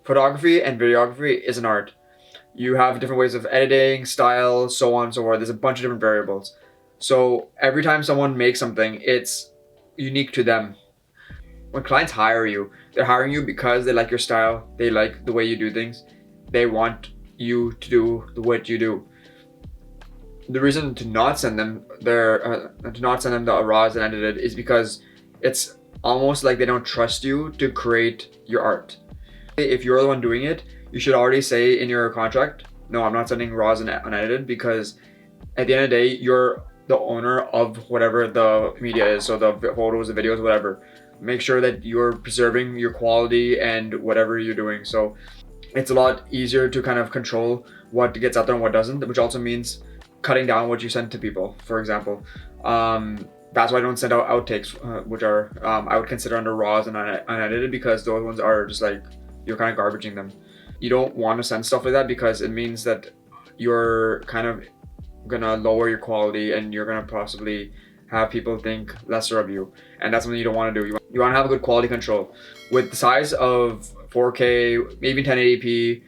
photography and videography is an art. You have different ways of editing, style, so on and so forth. There's a bunch of different variables. So every time someone makes something, it's unique to them. When clients hire you, they're hiring you because they like your style, they like the way you do things, they want you to do what you do. The reason to not send them the raws and edited is because it's almost like they don't trust you to create your art. If you're the one doing it, you should already say in your contract, no, I'm not sending raws and unedited, because at the end of the day, you're the owner of whatever the media is, so the photos, the videos, whatever. Make sure that you're preserving your quality and whatever you're doing. So it's a lot easier to kind of control what gets out there and what doesn't, which also means cutting down what you send to people. For example, that's why I don't send out outtakes, which are I would consider under raws and unedited, because those ones are just like, you're kind of garbaging them. You don't want to send stuff like that, because it means that you're kind of gonna lower your quality and you're gonna possibly have people think lesser of you, and that's something you don't want to do. You want to have a good quality control. With the size of 4K, maybe 1080p,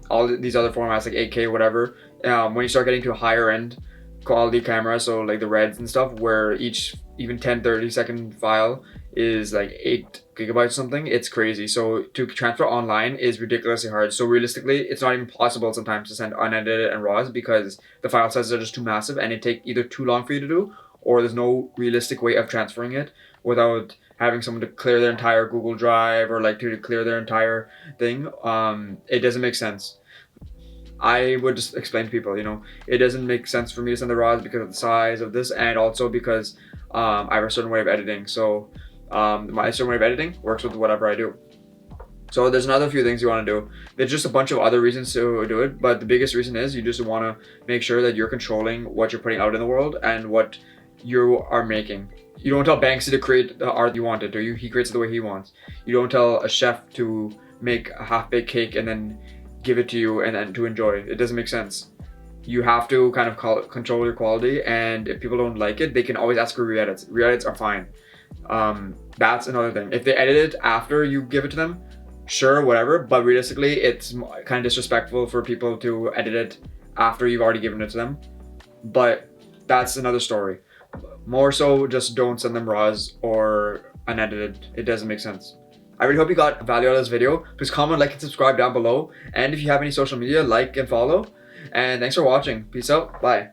all these other formats like 8K, whatever, when you start getting to a higher end quality camera, so like the Reds and stuff, where each even 10-30 second file is like 8 gigabytes or something, it's crazy. So to transfer online is ridiculously hard. So realistically, it's not even possible sometimes to send unedited and raws, because the file sizes are just too massive and it takes either too long for you to do, or there's no realistic way of transferring it without having someone to clear their entire Google Drive, or like to clear their entire thing. It doesn't make sense. I would just explain to people, it doesn't make sense for me to send the raws because of the size of this, and also because I have a certain way of editing. So my certain way of editing works with whatever I do. So there's another few things you want to do. There's just a bunch of other reasons to do it, but the biggest reason is you just want to make sure that you're controlling what you're putting out in the world and what you are making. You don't tell Banksy to create the art you want it to. He creates it the way he wants. You don't tell a chef to make a half-baked cake and then give it to you and then to enjoy. It doesn't make sense. You have to kind of control your quality, and if people don't like it, they can always ask for re-edits. Re-edits are fine. That's another thing. If they edit it after you give it to them, sure, whatever, but realistically, it's kind of disrespectful for people to edit it after you've already given it to them. But that's another story. More so, just don't send them raws or unedited. It doesn't make sense. I really hope you got value out of this video. Please comment, like, and subscribe down below. And if you have any social media, like and follow. And thanks for watching. Peace out. Bye.